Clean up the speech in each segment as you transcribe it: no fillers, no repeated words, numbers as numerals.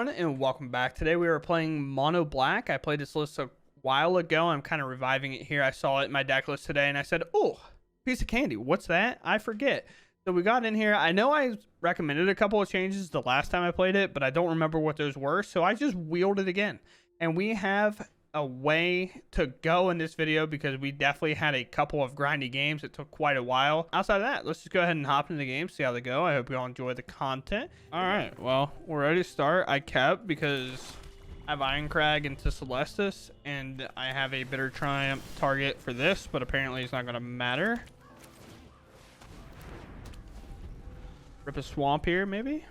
everyone, and welcome back. Today we are playing Mono Black. I played this list a while ago. I'm kind of reviving it here. I saw it in my deck list today, and I said, oh, piece of candy. What's that? I forget. So we got in here. I know I recommended a couple of changes the last time I played it, but I don't remember what those were, so I just wheeled it again. And we have a way to go in this video because we definitely had a couple of grindy games. It took quite a while. Outside of that, let's just go ahead and hop into the game, see how they go. I hope you all enjoy the content. All right, well, we're ready to start. I kept because I have Iron Crag into Celestis, and I have a Bitter Triumph target for this, but apparently it's not going to matter. Rip a swamp here, maybe?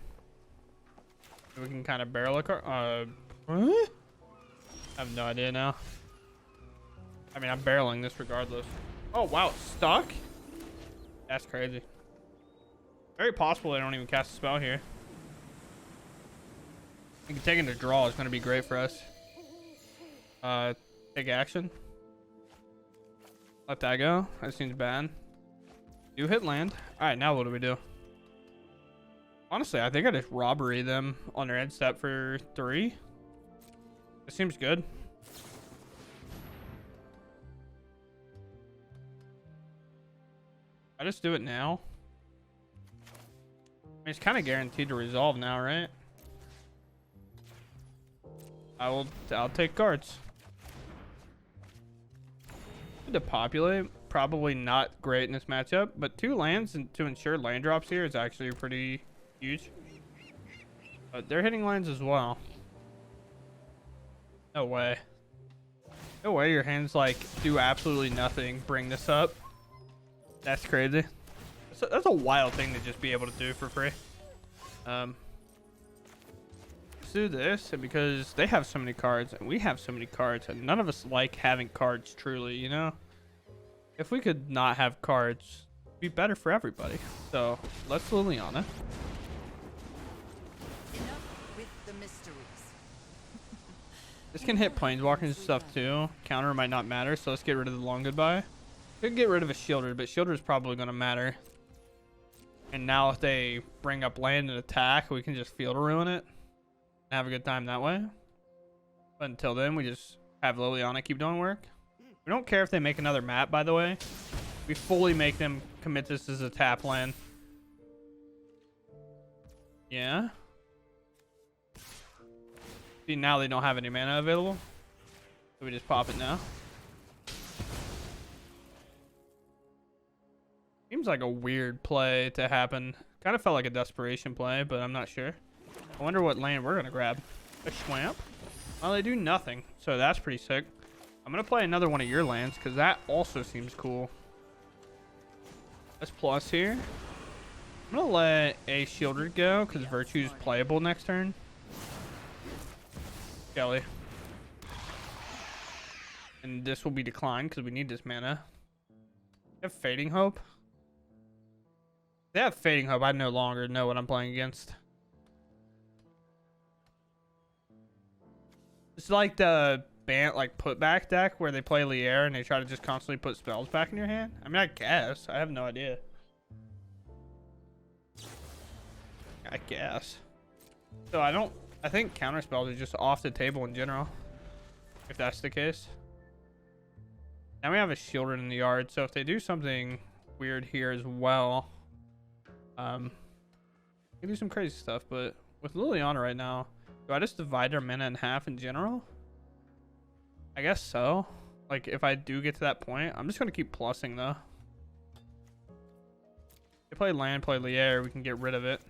We can kind of barrel a car. What? I have no idea now. I mean, I'm barreling this regardless. Oh, wow. It's stuck? That's crazy. Very possible they don't even cast a spell here. I think taking the draw is going to be great for us. Take action. Let that go. That seems bad. Do hit land. All right, now what do we do? Honestly, I think I just robbery them on their end step for 3. It seems good. I just do it now. I mean, it's kind of guaranteed to resolve now, right? I'll take cards. To populate, probably not great in this matchup, but 2 lands and to ensure land drops here is actually pretty huge. But they're hitting lands as well. No way. No way your hands like do absolutely nothing. Bring this up. That's crazy. That's a wild thing to just be able to do for free. Let's do this, and because they have so many cards and we have so many cards, and none of us like having cards truly, you know? If we could not have cards, it'd be better for everybody. So let's Liliana. This can hit planeswalkers and stuff too. Counter might not matter, so let's get rid of the long goodbye. Could get rid of a shielder, but shielder is probably going to matter. And now if they bring up land and attack, we can just field ruin it and have a good time that way. But until then, we just have Liliana keep doing work. We don't care if they make another map, by the way. We fully make them commit this as a tap land. Yeah. See, now they don't have any mana available, so we just pop it now. Seems like a weird play to happen. Kind of felt like a desperation play, but I'm not sure. I wonder what land we're gonna grab. A swamp. Well, they do nothing, so that's pretty sick. I'm gonna play another one of your lands because that also seems cool. Let's plus here. I'm gonna let a shielder go because Virtue's playable next turn. Kelly. And this will be declined because we need this mana. They have Fading Hope. If they have Fading Hope, I no longer know what I'm playing against. It's like the band like putback deck where they play Lier and they try to just constantly put spells back in your hand. I mean, I guess. I have no idea. I guess. So I think counter spells are just off the table in general, if that's the case. Now we have a shielder in the yard, so if they do something weird here as well, we can do some crazy stuff. But with Liliana right now, do I just divide their mana in half in general? I guess so. Like, if I do get to that point, I'm just going to keep plussing, though. If they play land, play Lier, we can get rid of it.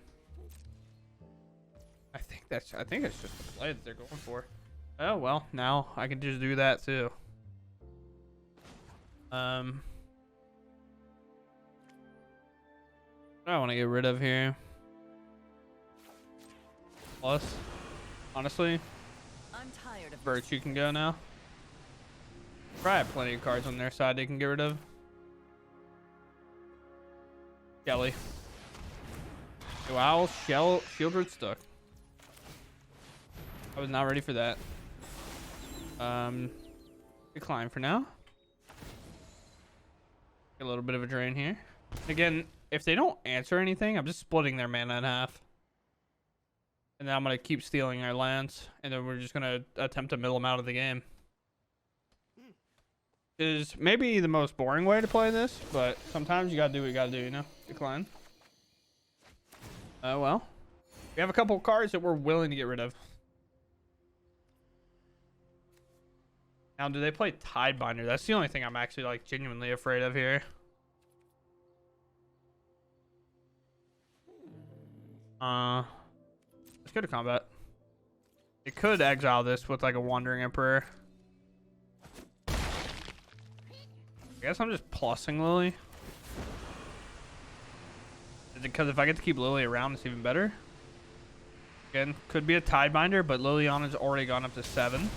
I think it's just the play that they're going for. Oh, well, now I can just do that, too. What do I want to get rid of here? Plus, honestly, I'm tired of Virtue can go now. Probably have plenty of cards on their side they can get rid of. Kelly. Wow, Shieldred stuck. I was not ready for that. Decline for now. Get a little bit of a drain here. Again, if they don't answer anything, I'm just splitting their mana in half. And then I'm going to keep stealing our lands. And then we're just going to attempt to mill them out of the game. Is maybe the most boring way to play this, but sometimes you got to do what you got to do, you know? Decline. Well. We have a couple of cards that we're willing to get rid of. Now, do they play Tidebinder? That's the only thing I'm actually, like, genuinely afraid of here. Let's go to combat. It could exile this with like a Wandering Emperor. I guess I'm just plussing Lily. Because if I get to keep Lily around, it's even better. Again, could be a Tidebinder, but Liliana's already gone up to 7.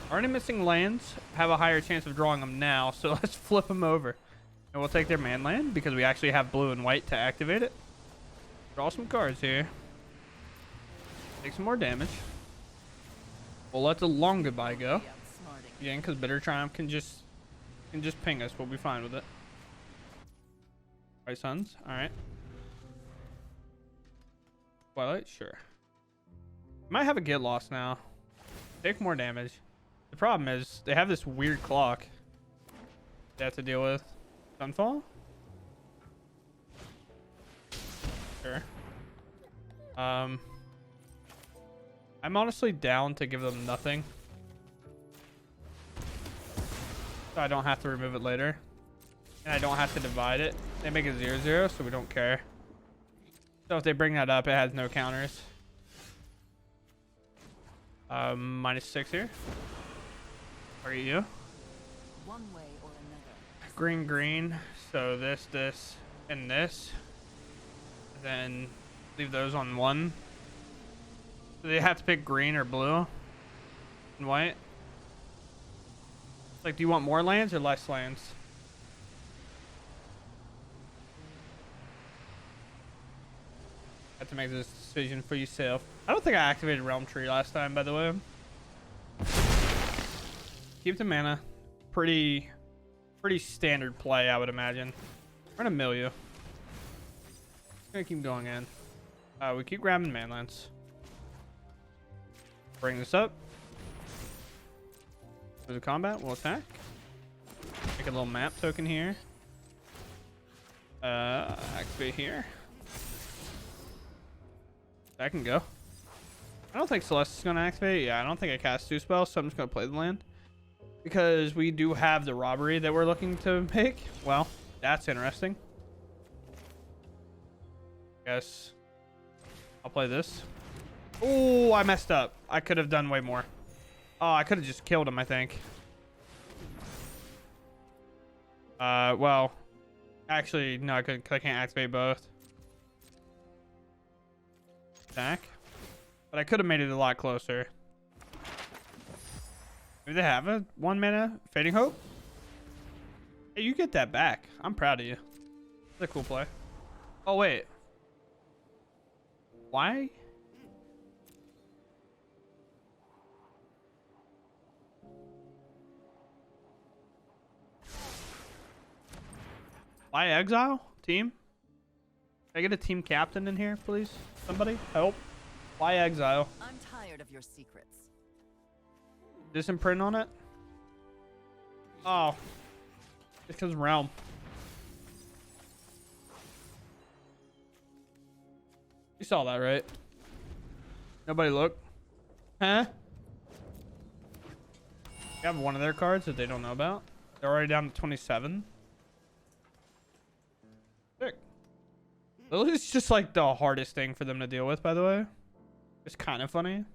Already missing lands. Have a higher chance of drawing them now, so let's flip them over. And we'll take their man land because we actually have blue and white to activate it. Draw some cards here. Take some more damage. We'll let the long goodbye go. Again, because Bitter Triumph can just ping us. We'll be fine with it. Right, Suns? Alright. Twilight? Sure. Might have a get lost now. Take more damage. The problem is they have this weird clock they have to deal with. Sunfall? Sure. I'm honestly down to give them nothing. So I don't have to remove it later. And I don't have to divide it. They make it 0/0, so we don't care. So if they bring that up, it has no counters. -6 here. Are you? One way or another. Green, green. So this, and this. Then leave those on one. So they have to pick green or blue and white. Like, do you want more lands or less lands? Have to make this decision for yourself. I don't think I activated Realm Tree last time, by the way. Keep the mana. Pretty standard play, I would imagine. We're gonna mill you. Gonna keep going in. We keep grabbing manlands. Bring this up. Go to combat. We'll attack. Make a little map token here. Activate here. That can go. I don't think Celeste is going to activate. Yeah, I don't think I cast 2 spells, so I'm just going to play the land. Because we do have the robbery that we're looking to make. Well, that's interesting. Guess I'll play this. Oh, I messed up. I could have done way more. Oh, I could have just killed him, I think. Well, actually, no, I couldn't, 'cause I can't activate both. Attack. But I could have made it a lot closer. Maybe they have a 1 mana Fading Hope? Hey, you get that back. I'm proud of you. It's a cool play. Oh, wait. Why? Why exile? Team? Can I get a team captain in here, please? Somebody? Help. Why exile? I'm tired of your secrets. Disimprint on it? Oh. It's because Realm. You saw that, right? Nobody look. Huh? You have one of their cards that they don't know about. They're already down to 27. Sick. Lily's just like the hardest thing for them to deal with, by the way. It's kind of funny.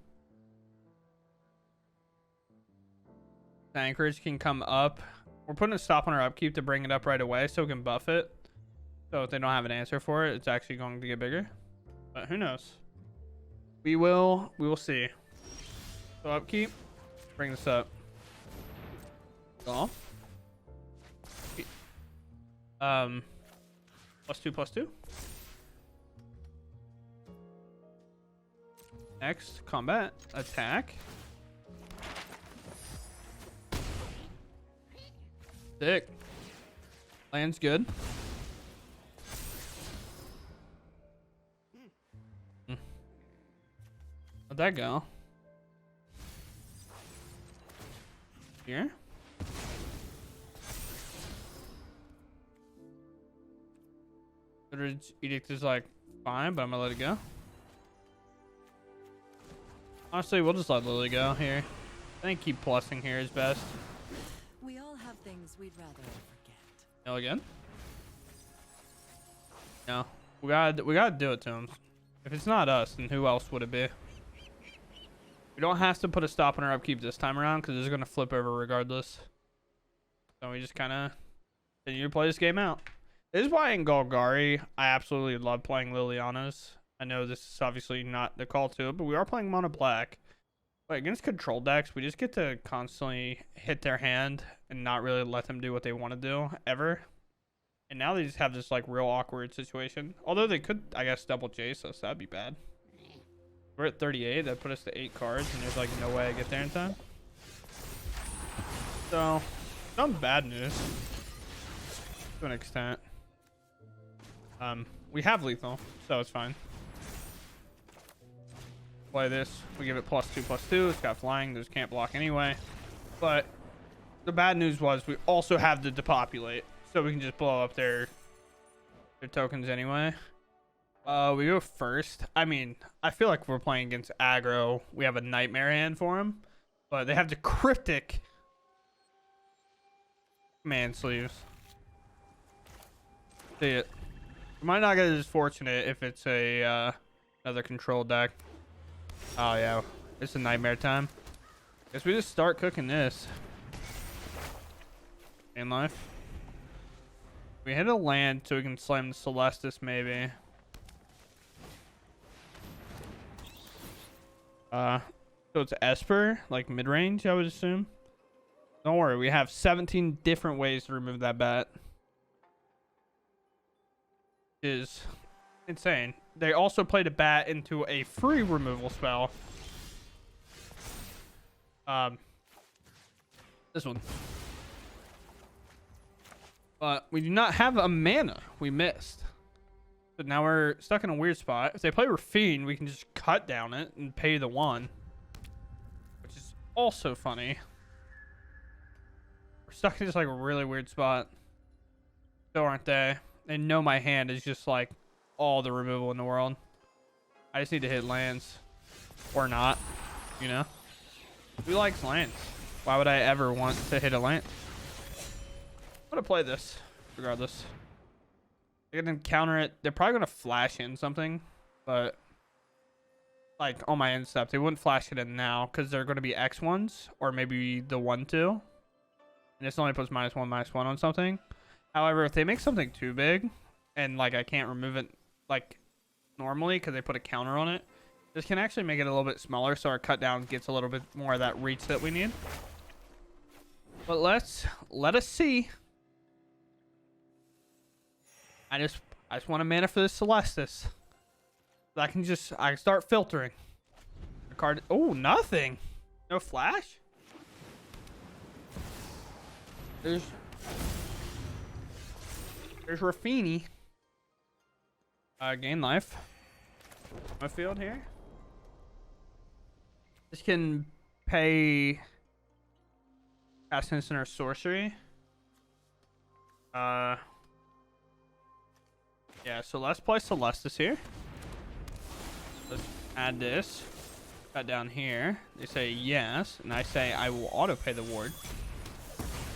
The Anchorage can come up. We're putting a stop on our upkeep to bring it up right away so we can buff it. So if they don't have an answer for it, it's actually going to get bigger. But who knows? We will see. So upkeep. Bring this up. Go. +2/+2. Next, combat, attack. Sick. Land's good. Where'd that go? Here? Edict is like fine, but I'm gonna let it go. Honestly, we'll just let Lily go here. I think keep plussing here is best. We all have things we'd rather forget. No again? No. We gotta do it to him. If it's not us, then who else would it be? We don't have to put a stop on our upkeep this time around because it's gonna flip over regardless. So we just kind of continue to play this game out. This is why in Golgari, I absolutely love playing Liliana's. I know this is obviously not the call to it, but we are playing mono black. But against control decks, we just get to constantly hit their hand and not really let them do what they want to do ever. And now they just have this like real awkward situation. Although they could, I guess, double chase us. That'd be bad. We're at 38. That put us to 8 cards, and there's like no way I get there in time. So, some bad news to an extent. We have lethal, so it's fine. Play this. We give it +2/+2. It's got flying. There's can't block anyway. But the bad news was we also have to depopulate, so we can just blow up their tokens anyway. We go first. I mean, I feel like we're playing against aggro. We have a nightmare hand for them, but they have the cryptic command sleeves. See it. We might not get as fortunate if it's a another control deck. Oh yeah, it's a nightmare time. Guess we just start cooking this. In life. We hit a land so we can slam the Celestis maybe. So it's Esper, like mid-range, I would assume. Don't worry, we have 17 different ways to remove that bat. Is insane. They also played a bat into a free removal spell. This one. But we do not have a mana. We missed. But now we're stuck in a weird spot. If they play Rafine, we can just cut down it and pay the 1. Which is also funny. We're stuck in just like a really weird spot. So aren't they? They know my hand is just like all the removal in the world. I just need to hit lands. Or not. You know? Who likes lands? Why would I ever want to hit a land? I'm gonna play this. Regardless. They're gonna counter it. They're probably gonna flash in something. But like on my end step, they wouldn't flash it in now because they're gonna be X1s. Or maybe the 1/2. And this only puts -1/-1 on something. However, if they make something too big and like I can't remove it like normally because they put a counter on it, this can actually make it a little bit smaller so our cut down gets a little bit more of that reach that we need. But let us see. I just want a mana for this Celestis. So I can start filtering. The card. Oh, nothing. No flash. There's Rafini. Gain life. My field here. This can pay cast instant or sorcery. Yeah, so let's play Celestis here. Let's add this. Cut down here. They say yes, and I say I will auto pay the ward.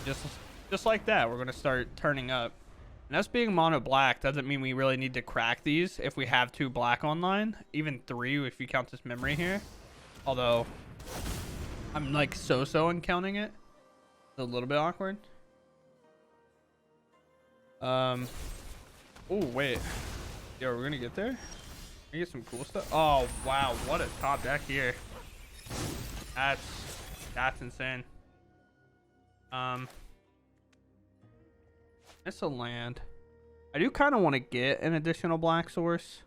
Just like that, we're gonna start turning up. And us being mono black doesn't mean we really need to crack these if we have 2 black online. Even 3 if you count this memory here. Although I'm like so in counting it. It's a little bit awkward. Oh wait. Yo, we're gonna get there? We get some cool stuff. Oh wow, what a top deck here. That's insane. It's a land. I do kind of want to get an additional black source,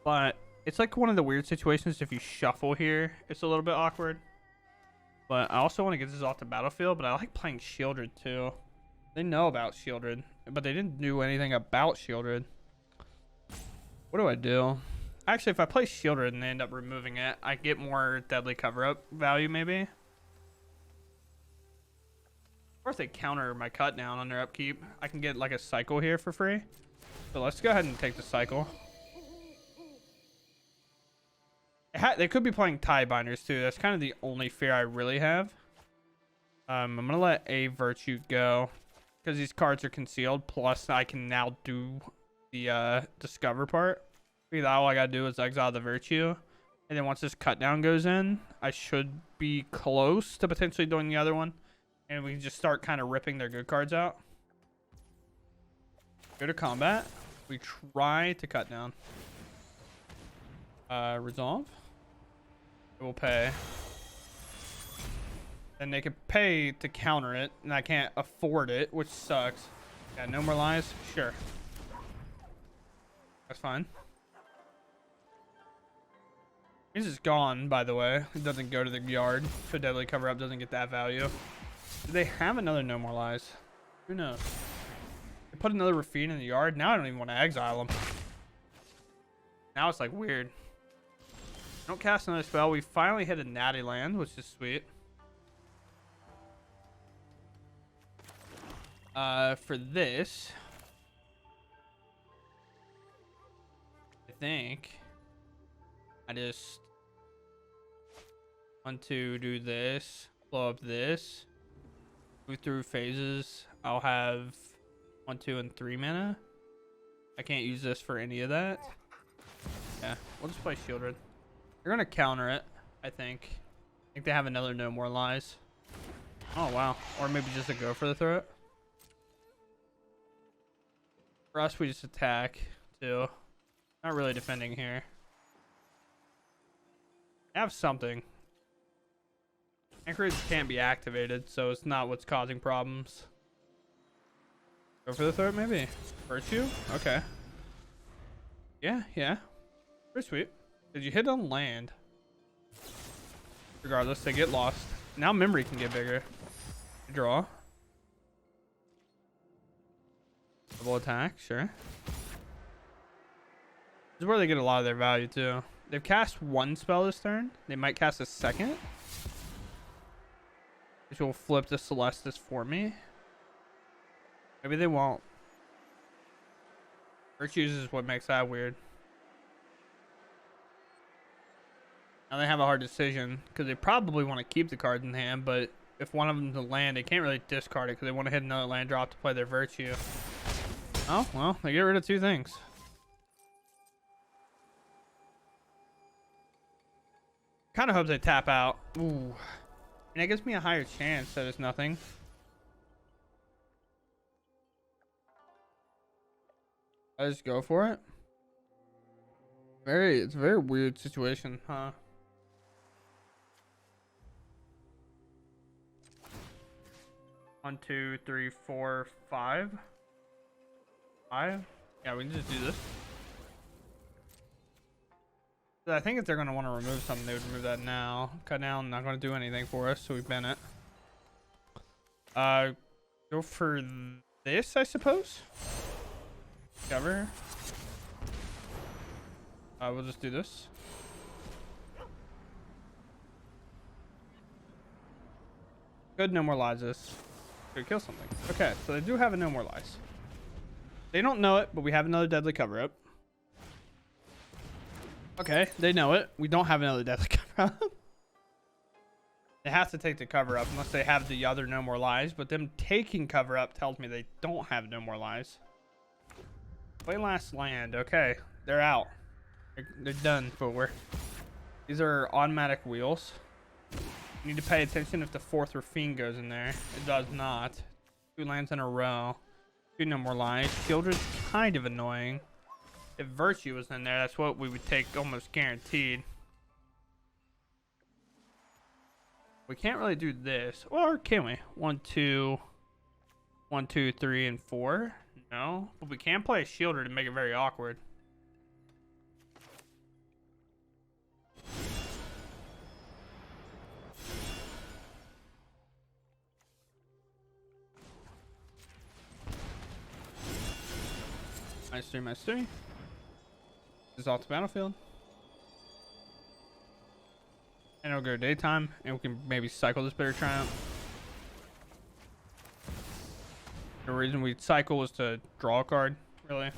but it's like one of the weird situations. If you shuffle here, it's a little bit awkward. But I also want to get this off the battlefield. But I like playing Shieldred too. They know about Shieldred, but they didn't do anything about Shieldred. What do I do? Actually, if I play shielded and they end up removing it, I get more deadly cover-up value, maybe. Or if they counter my cut down on their upkeep, I can get like a cycle here for free. So let's go ahead and take the cycle. They could be playing tie binders too. That's kind of the only fear I really have. I'm gonna let a virtue go because these cards are concealed. Plus, I can now do the discover part. Because all I gotta do is exile the virtue, and then once this cut down goes in, I should be close to potentially doing the other one, and we can just start kind of ripping their good cards out. Go to combat. We try to cut down. Resolve. It will pay. Then they can pay to counter it, and I can't afford it, which sucks. Yeah, no more lies? Sure. That's fine. This is gone, by the way. It doesn't go to the yard. So deadly cover up doesn't get that value. Do they have another no more lies? Who knows? They put another Rafine in the yard. Now I don't even want to exile them. Now it's like weird. Don't cast another spell. We finally hit a natty land, which is sweet. For this, I think I just want to do this, blow up this, move through phases. I'll have 1, 2, and 3 mana. I can't use this for any of that. Yeah, we'll just play shielded. They're gonna counter it, I think. I think they have another no more lies. Oh wow, or maybe just a go for the throat. For us, we just attack too. Not really defending here. I have something. Anchorage can't be activated, so it's not what's causing problems. Go for the throat, maybe. Virtue? Okay. Yeah. Pretty sweet. Did you hit on land? Regardless, they get lost. Now memory can get bigger. Draw. Double attack, sure. This is where they get a lot of their value too. They've cast one spell this turn. They might cast a second, which will flip the Celestis for me. Maybe they won't. Virtues is what makes that weird. Now they have a hard decision because they probably want to keep the cards in hand, but if one of them's a land, they can't really discard it because they want to hit another land drop to play their virtue. Oh, well, they get rid of 2 things. Kind of hope they tap out. Ooh. And it gives me a higher chance that it's nothing. I just go for it. It's a very weird situation, huh? One, 2, 3, 4, 5. 5. Yeah, we can just do this. So I think if they're going to want to remove something, they would remove that now. Cut down, not going to do anything for us, so we ban it. Go for this, I suppose. Cover. We'll just do this. Good, no more lies this. Could kill something. Okay, so they do have a no more lies. They don't know it, but we have another deadly cover up. Okay, they know it. We don't have another deadly cover up. They have to take the cover up unless they have the other no more lies, but them taking cover up tells me they don't have no more lies. Play last land. Okay, they're out. They're done for. These are automatic wheels. You need to pay attention if the 4th Rafine goes in there. It does not. 2 lands in a row. 2 no more lies. Shieldred's kind of annoying. If Virtue was in there, that's what we would take almost guaranteed. We can't really do this. Or can we? 1, 2, 1, 2, 3, and 4. No, but we can play a Shielder to make it very awkward. -3/-3. This is off the battlefield. And it'll go daytime, and we can maybe cycle this Bitter Triumph. The reason we cycle was to draw a card, really,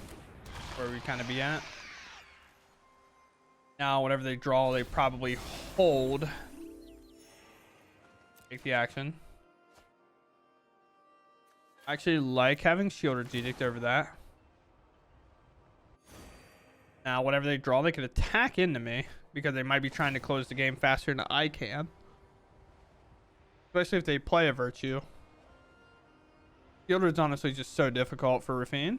where we kind of be at. Now, whatever they draw, they probably hold. Take the action. I actually like having Shielder's Edict over that. Now, whatever they draw, they can attack into me because they might be trying to close the game faster than I can. Especially if they play a Virtue. Shielder is honestly just so difficult for Rafine.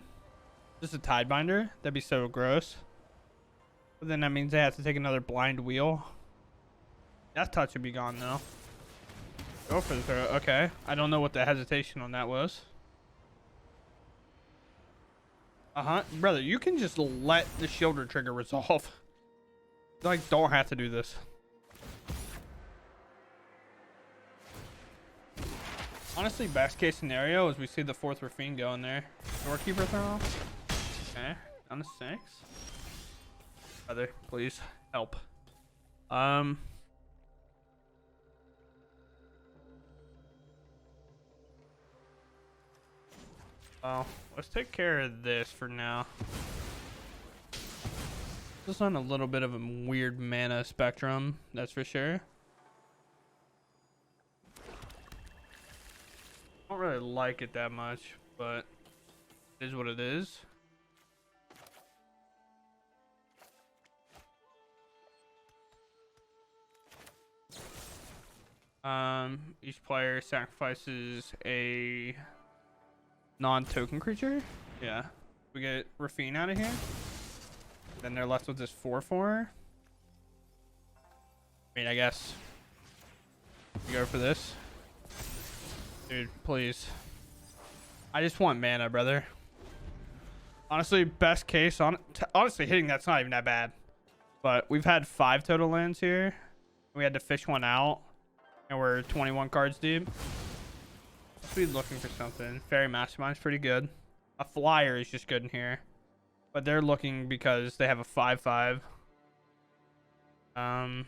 Just a Tidebinder. That'd be so gross. But then that means they have to take another Blind Wheel. That touch would be gone though. Go for the throw. Okay. I don't know what the hesitation on that was. Brother, you can just let the Shielder trigger resolve. Like, don't have to do this. Honestly, best case scenario is we see the 4th Rafine go in there. Doorkeeper throw off. Okay, down to 6. Brother, please help. Well, let's take care of this for now. Just on a little bit of a weird mana spectrum, that's for sure. I don't really like it that much, but it is what it is. Each player sacrifices a non-token creature. Yeah, we get Rafine out of here. Then they're left with this 4/4. I mean, I guess we go for this. Dude, please. I just want mana, brother. Honestly, best case, honestly, hitting that's not even that bad. But we've had 5 total lands here. We had to fish one out. And we're 21 cards deep. Let's be looking for something. Fairy Mastermind's pretty good. A flyer is just good in here. But they're looking because they have a 5/5. I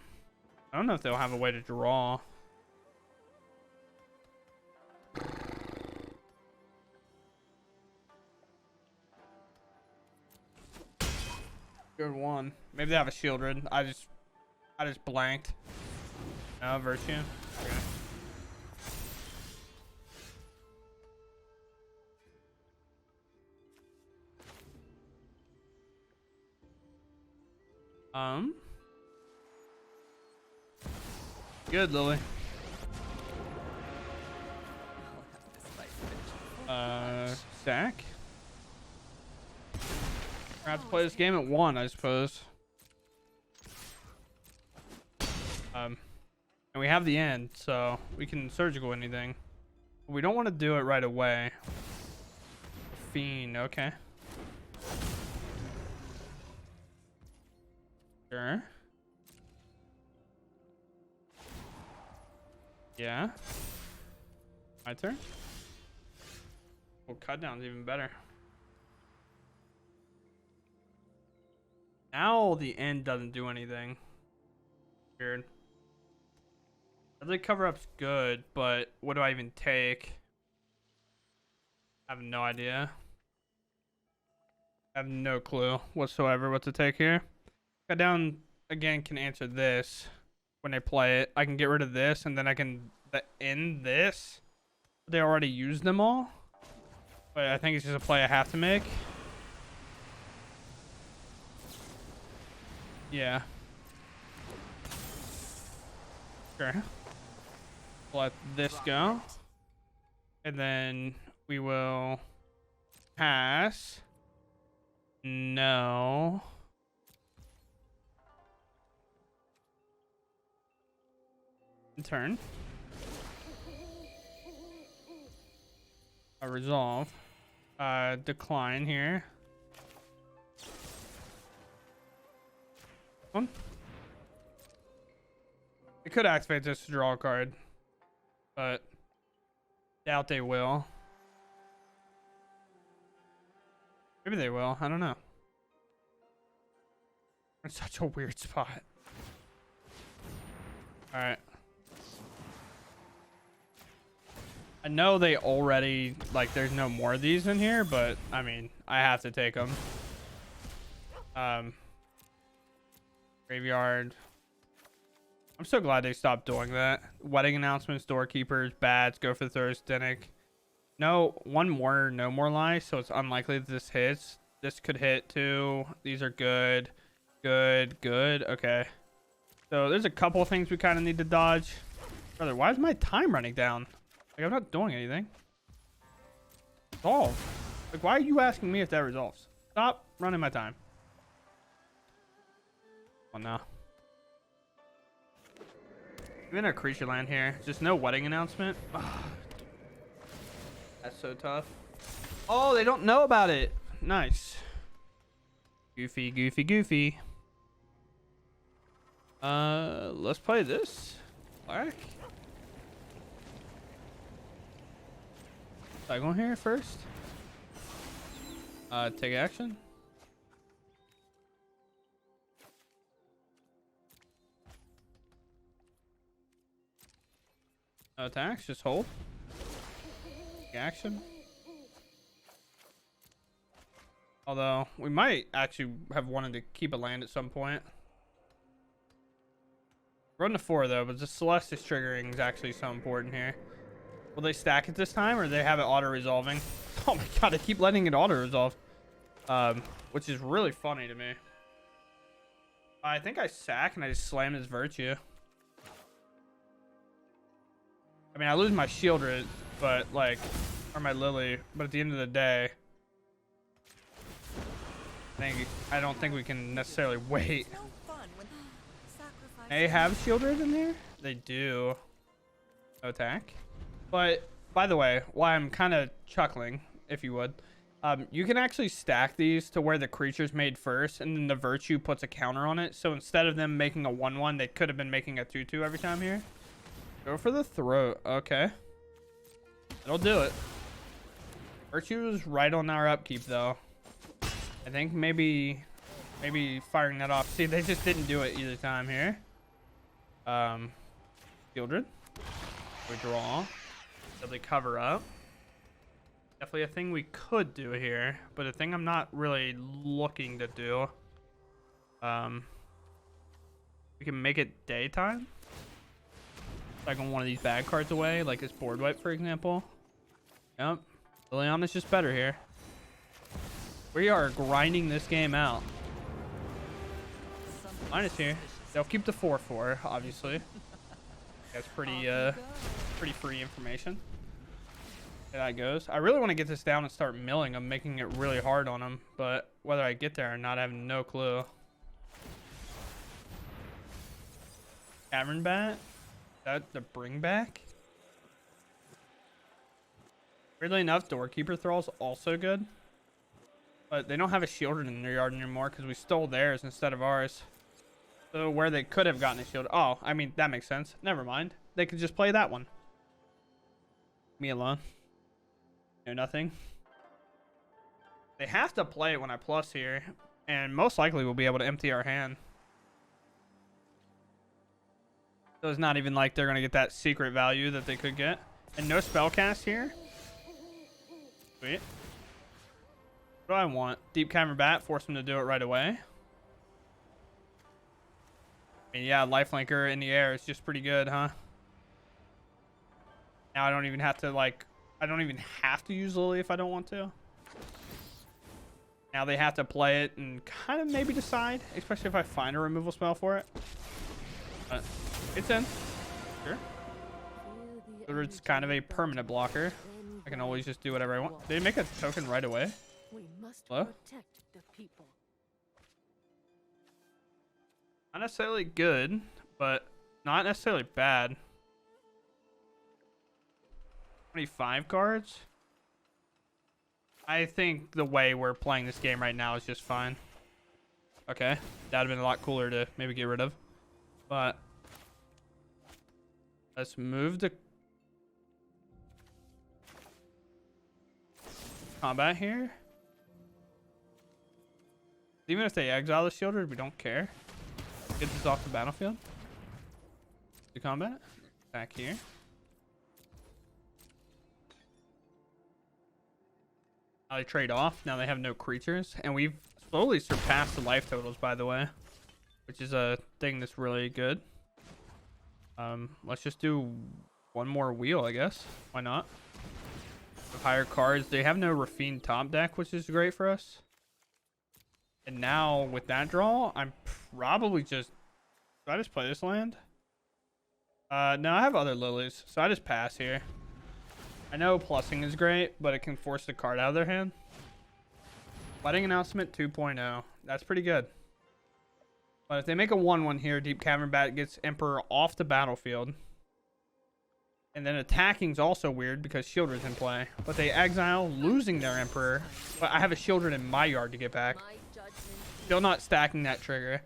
don't know if they'll have a way to draw. Good one. Maybe they have a Shieldred. I just blanked. No, Virtue. Okay. Good, Lily. Stack. I have to play this game at 1, I suppose. And we have the end, so we can surgical anything. But we don't want to do it right away. Fiend, okay. Sure. Yeah. My turn. Well, cut down's even better. Now the end doesn't do anything. Weird. The cover up's good, but what do I even take? I have no idea. I have no clue whatsoever what to take here. Cut down again can answer this when they play it. I can get rid of this and then I can end this. They already used them all. But I think it's just a play I have to make. Yeah. Sure. Let this go. And then we will pass. No. Turn. A resolve. Decline here. One. It could activate this to draw a card, but doubt they will. Maybe they will. I don't know. It's such a weird spot. All right. I know they already, like, there's no more of these in here, but, I mean, I have to take them. Graveyard. I'm so glad they stopped doing that. Wedding announcements, doorkeepers, bats, go for the Thursdenic. No, one more, no more lies, so it's unlikely that this hits. This could hit too. These are good. Good, good. Okay. So there's a couple of things we kind of need to dodge. Brother, why is my time running down? Like, I'm not doing anything. Resolve. Like, why are you asking me if that resolves? Stop running my time. Oh, no. Even a creature land here. Just no wedding announcement. Ugh. That's so tough. Oh, they don't know about it. Nice. Goofy, goofy, goofy. Let's play this. Black. Cycle here first. Take action. No attacks, just hold. Take action. Although, we might actually have wanted to keep a land at some point. Run to 4 though, but the Celestis triggering is actually so important here. Will they stack it this time, or they have it auto-resolving? Oh my god, I keep letting it auto-resolve. Which is really funny to me. I think I sack and I just slam his Virtue. I mean, I lose my Shieldred, but like, or my Lily, but at the end of the day, I don't think we can necessarily wait. They have Shieldred in there? They do. No attack. But, by the way, why I'm kind of chuckling, if you would, you can actually stack these to where the creature's made first, and then the Virtue puts a counter on it. So instead of them making a 1/1, they could have been making a 2/2 every time here. Go for the throat. Okay. It'll do it. Virtue is right on our upkeep, though. I think maybe firing that off. See, they just didn't do it either time here. Shieldred. We draw. Definitely cover up. Definitely a thing we could do here, but a thing I'm not really looking to do. We can make it daytime. Cycle one of these bad cards away, like this board wipe, for example. Yep. Liliana's just better here. We are grinding this game out. Minus here. They'll keep the 4/4, obviously. That's pretty free information. There that goes. I really want to get this down and start milling them, making it really hard on them. But whether I get there or not, I have no clue. Cavern Bat? Is that the bring back? Weirdly enough, Doorkeeper Thrall's also good. But they don't have a Shieldred in their yard anymore because we stole theirs instead of ours. So where they could have gotten a shield. Oh, I mean, that makes sense. Never mind. They could just play that one. Me alone. No, nothing. They have to play it when I plus here. And most likely we'll be able to empty our hand. So it's not even like they're going to get that secret value that they could get. And no spell cast here. Sweet. What do I want? Deep Cavern Bat. Force them to do it right away. I mean, yeah, lifelinker in the air is just pretty good, huh? Now I don't even have to, like, I don't even have to use Lily if I don't want to. Now they have to play it and kind of maybe decide, especially if I find a removal spell for it. But it's in. Sure. So it's kind of a permanent blocker. I can always just do whatever I want. Did they make a token right away? Hello? Protect the people. Not necessarily good, but not necessarily bad. 25 cards? I think the way we're playing this game right now is just fine. Okay. That'd have been a lot cooler to maybe get rid of. But let's move to combat here. Even if they exile the Shieldred, we don't care. Get this off the battlefield. The combat. Back here. Now they trade off. Now they have no creatures. And we've slowly surpassed the life totals, by the way. Which is a thing that's really good. Let's just do one more wheel, I guess. Why not? With higher cards. They have no refined top deck, which is great for us. And now with that draw, I'm probably just... Do I just play this land? No, I have other lilies, so I just pass here. I know plussing is great, but it can force the card out of their hand. Wedding Announcement 2.0. That's pretty good. But if they make a 1/1 here, Deep Cavern Bat gets Emperor off the battlefield. And then attacking is also weird because Shieldred's in play. But they exile, losing their Emperor. But I have a Shieldred in my yard to get back. Still not stacking that trigger,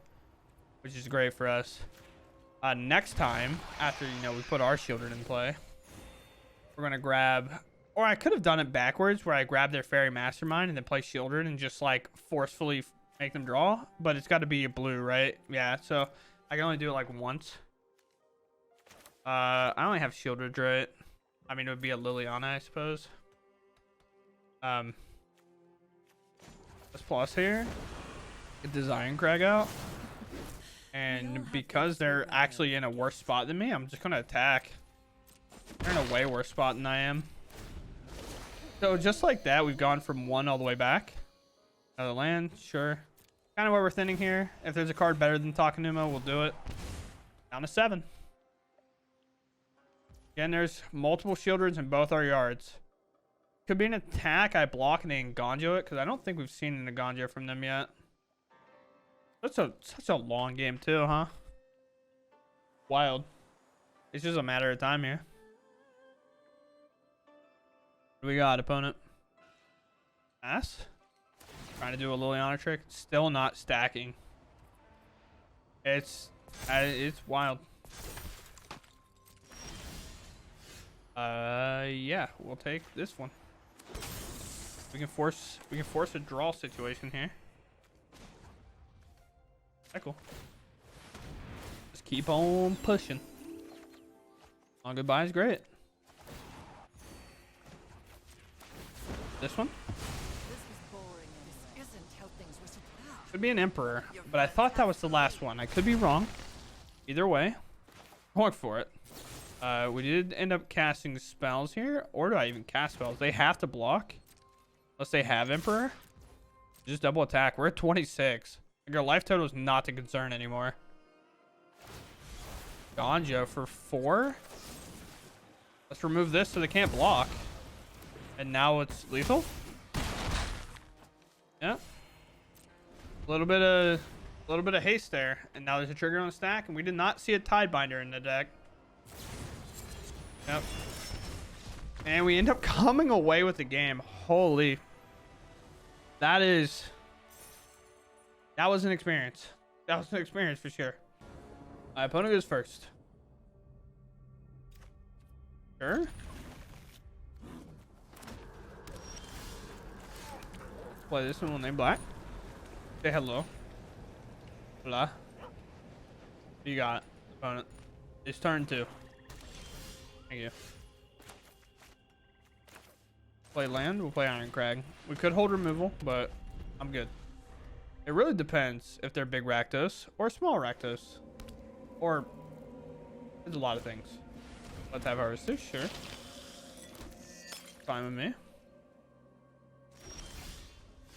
which is great for us. Next time, after, you know, we put our Shieldred in play, we're going to grab... Or I could have done it backwards, where I grab their Fairy Mastermind and then play Shieldred and just, like, forcefully make them draw. But it's got to be a blue, right? Yeah, so I can only do it, like, once. I only have Shieldred, right? I mean, it would be a Liliana, I suppose. Let's plus here. Get the Zion Crag out. And because they're actually in a worse spot than me, I'm just going to attack. They're in a way worse spot than I am. So just like that, we've gone from 1 all the way back. Another land, sure. Kind of what we're thinking here. If there's a card better than Takenuma, we'll do it. Down to 7. Again, there's multiple Shieldreds in both our yards. Could be an attack. I block and they Enganjo it, because I don't think we've seen an Enganjo from them yet. Such a long game too, huh? Wild. It's just a matter of time here. What do we got, opponent? Pass. Trying to do a Liliana trick. Still not stacking. It's wild. Yeah, we'll take this one. We can force a draw situation here. Cool. Just keep on pushing. Long goodbye is great. This one? Could be an Emperor, but I thought that was the last one. I could be wrong. Either way, going for it. We did end up casting spells here, or do I even cast spells? They have to block, unless they have Emperor. Just double attack. We're at 26. Like our life total is not a concern anymore. Ganja for 4. Let's remove this so they can't block. And now it's lethal. Yeah. A little bit of haste there, and now there's a trigger on the stack, and we did not see a Tidebinder in the deck. Yep. And we end up coming away with the game. Holy. That was an experience. That was an experience for sure. My opponent goes first. Sure. Play this one when they black. Say hello. Hola. You got it, opponent. It's turn 2. Thank you. Play land. We'll play Iron Crag. We could hold removal, but I'm good. It really depends if they're big Rakdos or small Rakdos. Or there's a lot of things. Let's have Harvester, sure. Fine with me.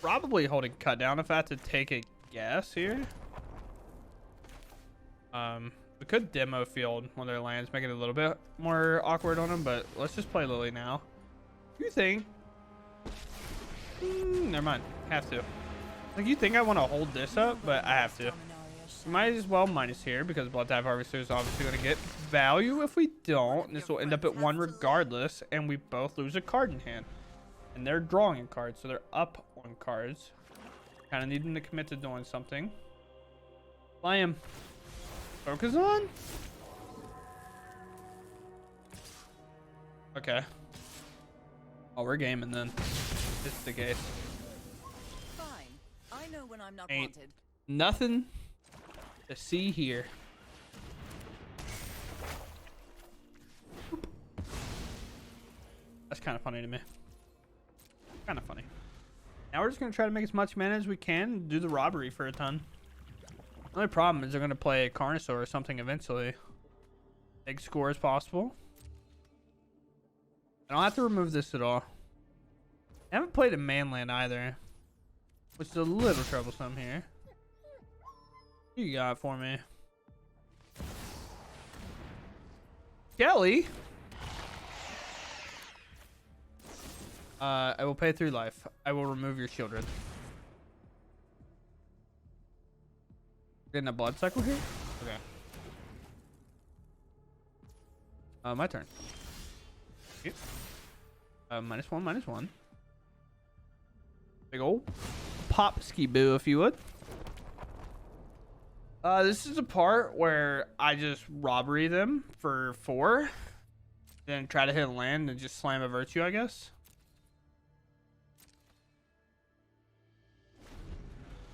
Probably holding cut down if I had to take a guess here. We could demo field one of their lands, make it a little bit more awkward on them, but let's just play Lily now. You think? Never mind. Have to. Like, you think I want to hold this up, but I have to. Might as well minus here because Blood Type Harvester is obviously going to get value. If we don't, this will end up at 1 regardless, and we both lose a card in hand. And they're drawing a card, so they're up on cards. Kind of need them to commit to doing something. Play him. Focus on. Okay. Oh, we're gaming then. This is the case. I know when I'm not Ain't wanted. nothing to see here. That's kind of funny to me. Kind of funny. Now we're just going to try to make as much mana as we can. Do the robbery for a ton. The only problem is they're going to play Carnosaur or something eventually. Big score as possible. I don't have to remove this at all. I haven't played a manland either, which is a little troublesome here. What you got for me? Kelly? I will pay through life. I will remove your children. Getting a blood cycle here? Okay. My turn. Okay. -1/-1. Big old pop ski boo, if you would. This is a part where I just robbery them for 4. Then try to hit a land and just slam a virtue, I guess.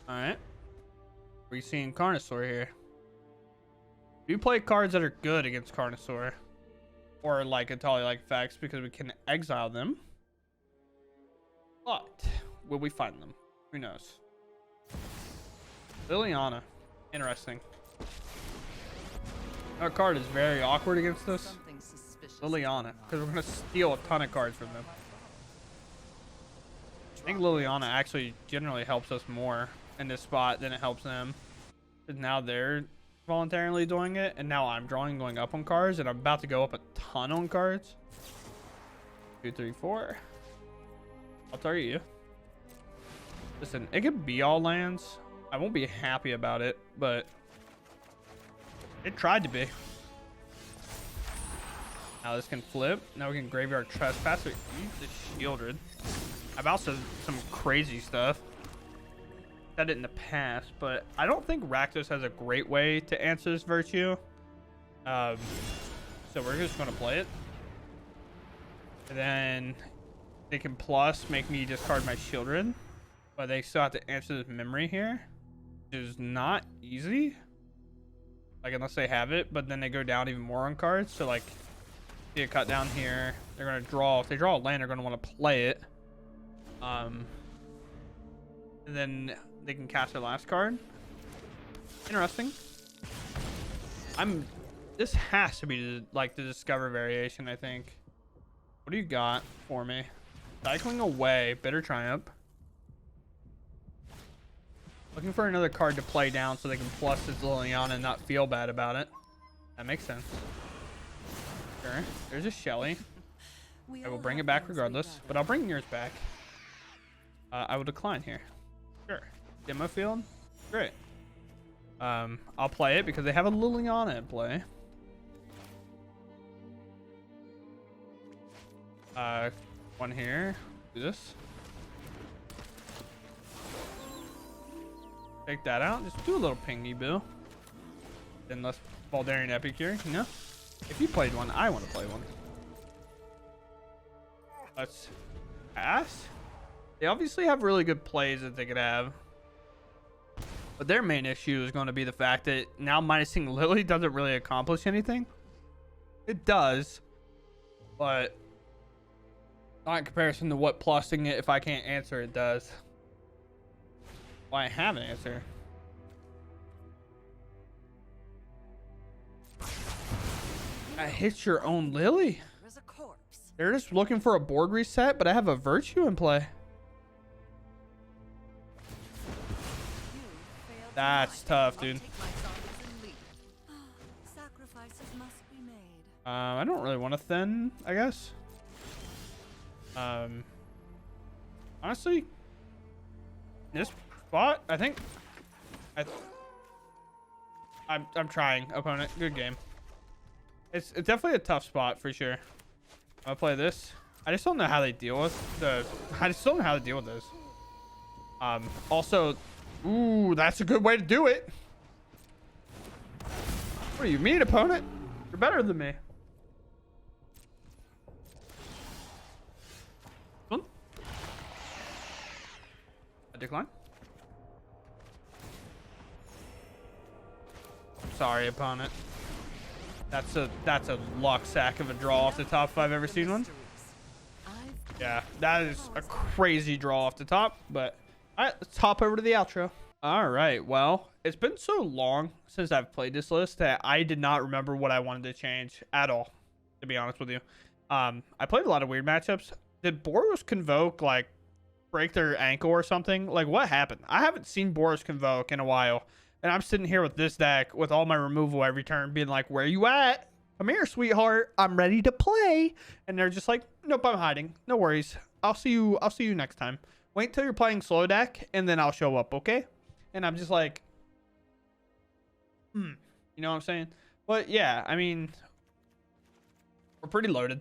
Alright. We're seeing Carnosaur here. We play cards that are good against Carnosaur. Or like Atali like effects because we can exile them. But will we find them? Who knows? Liliana. Interesting. Our card is very awkward against us. Liliana. Because we're going to steal a ton of cards from them. I think Liliana actually generally helps us more in this spot than it helps them. Because now they're voluntarily doing it, and now I'm going up on cards, and I'm about to go up a ton on cards. 2, 3, 4. I'll target you. Listen, it could be all lands. I won't be happy about it, but it tried to be. Now this can flip. Now we can graveyard trespasser. Use the shielded. I've also some crazy stuff. Said it in the past, but I don't think Rakdos has a great way to answer this virtue. So we're just going to play it. And then they can plus make me discard my children, but they still have to answer this memory here, which is not easy. Like, unless they have it, but then they go down even more on cards. So like, see a cut down here. They're going to draw. If they draw a land, they're going to want to play it. And then they can cast their last card. Interesting. This has to be like the Discover variation, I think. What do you got for me? Cycling away, Bitter Triumph. Looking for another card to play down so they can plus this Liliana and not feel bad about it. That makes sense. Sure. There's a Shelly. I will bring it back regardless, but I'll bring yours back. I will decline here. Sure. Demo field? Great. I'll play it because they have a Liliana in play. One here. Do this. Take that out. Just do a little pingy boo. Then less Baldarian Epic here, you know? If you played one, I want to play one. Let's pass. They obviously have really good plays that they could have. But their main issue is going to be the fact that now minusing Lily doesn't really accomplish anything. It does. But not in comparison to what plussing it, if I can't answer, it does. Well, I have an answer. I hit your own Lily. There's a corpse. They're just looking for a board reset, but I have a virtue in play. That's tough, dude. Sacrifices must be made. I don't really want to thin, I guess. Honestly, this spot, I think I'm trying, opponent. Good game. It's definitely a tough spot for sure. I'll play this. I just don't know how they deal with the. I just don't know how to deal with this. Also, ooh, that's a good way to do it. What do you mean, opponent? You're better than me. A decline. Sorry, opponent. That's a luck sack of a draw off the top if I've ever seen one. I Yeah, that is a crazy draw off the top. But all right, let's hop over to the outro. All right, well, it's been so long since I've played this list that I did not remember what I wanted to change at all, to be honest with you. I played a lot of weird matchups. Did Boros Convoke like break their ankle or something? Like, what happened? I haven't seen Boros Convoke in a while, and I'm sitting here with this deck with all my removal every turn, being like, "Where you at? Come here, sweetheart. I'm ready to play." And they're just like, "Nope, I'm hiding. No worries. I'll see you. I'll see you next time. Wait till you're playing slow deck, and then I'll show up, okay?" And I'm just like, you know what I'm saying? But yeah, I mean, we're pretty loaded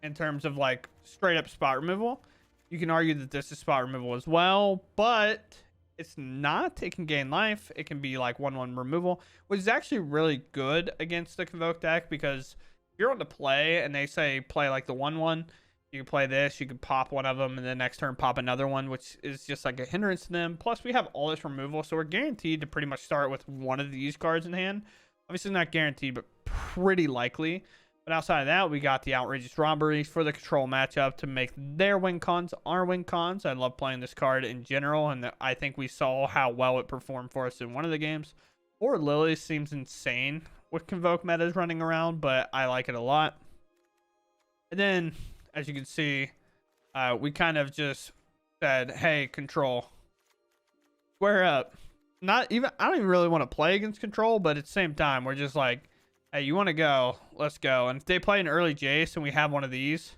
in terms of like straight up spot removal. You can argue that this is spot removal as well, but it's not. It can gain life. It can be like 1/1 removal, which is actually really good against the Convoke deck, because if you're on the play and they say play like the 1/1, you can play this, you can pop one of them, and then next turn pop another one, which is just like a hindrance to them. Plus, we have all this removal, so we're guaranteed to pretty much start with one of these cards in hand. Obviously not guaranteed, but pretty likely. But outside of that, we got the Outrageous Robberies for the control matchup to make their win cons our win cons. I love playing this card in general, and I think we saw how well it performed for us in one of the games. Or Lily seems insane with Convoke metas running around, but I like it a lot. And then, as you can see, we kind of just said, "Hey, control, square up." I don't even really want to play against control, but at the same time, we're just like, "Hey, you want to go? Let's go." And if they play an early Jace and we have one of these,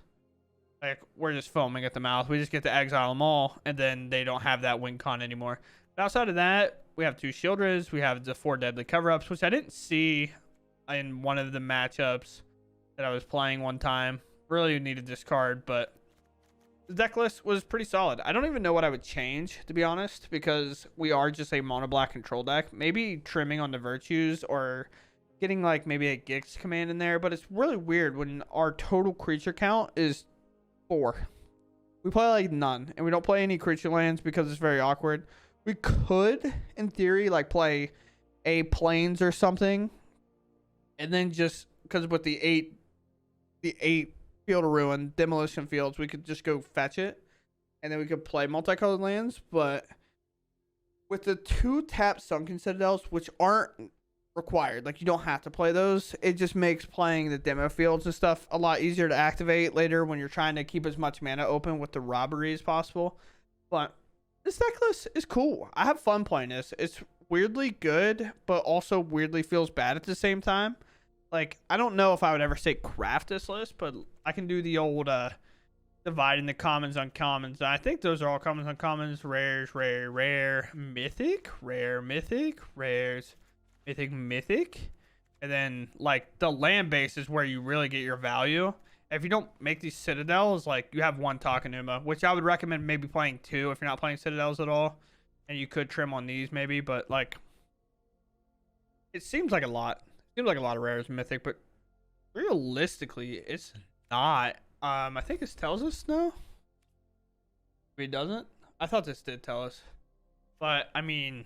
like, we're just foaming at the mouth. We just get to exile them all, and then they don't have that win con anymore. But outside of that, we have 2 Shieldras. We have the 4 Deadly Cover-Ups, which I didn't see in one of the matchups that I was playing one time. Really needed this card, but the deck list was pretty solid. I don't even know what I would change, to be honest, because we are just a mono black control deck. Maybe trimming on the virtues or getting like maybe a Gix command in there, but it's really weird when our total creature count is 4. We play like none, and we don't play any creature lands because it's very awkward. We could, in theory, like play a plains or something, and then just because with the eight Field of Ruin, Demolition Fields, we could just go fetch it, and then we could play multicolored lands. But with the 2 tap Sunken Citadels, which aren't required, like you don't have to play those, it just makes playing the demo fields and stuff a lot easier to activate later when you're trying to keep as much mana open with the robbery as possible. But this deck list is cool. I have fun playing this. It's weirdly good, but also weirdly feels bad at the same time. Like, I don't know if I would ever say craft this list, but I can do the old dividing the commons on commons. I think those are all commons on commons. Rares, rare, mythic, rare, mythic, rares, mythic. And then, like, the land base is where you really get your value. If you don't make these citadels, like, you have 1 Takenuma, which I would recommend maybe playing 2 if you're not playing citadels at all. And you could trim on these maybe, but, like, it seems like a lot. Seems like a lot of rares mythic, but realistically, it's not. I think this tells us no. Maybe it doesn't. I thought this did tell us, but I mean,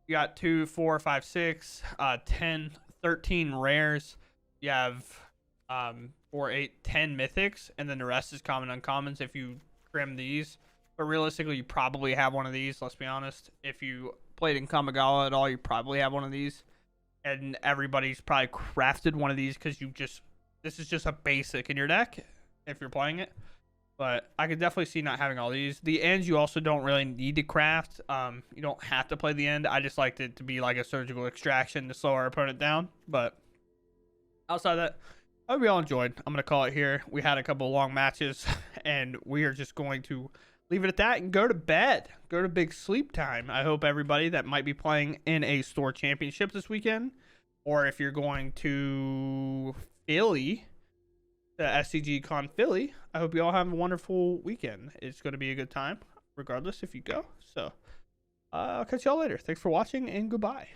you got 2, 4, 5, 6, 10, 13 rares. You have 4, 8, 10 mythics, and then the rest is common uncommons if you trim these. But realistically, you probably have one of these. Let's be honest. If you played in Kamigawa at all, you probably have one of these. And everybody's probably crafted one of these because this is just a basic in your deck if you're playing it. But I could definitely see not having all these. The ends you also don't really need to craft. You don't have to play the end. I just liked it to be like a surgical extraction to slow our opponent down. But outside of that, I hope you all enjoyed. I'm going to call it here. We had a couple of long matches, and we are just going to leave it at that and go to bed. Go to big sleep time. I hope everybody that might be playing in a store championship this weekend, or if you're going to Philly, the SCG Con Philly, I hope you all have a wonderful weekend. It's going to be a good time, regardless if you go. So I'll catch y'all later. Thanks for watching, and goodbye.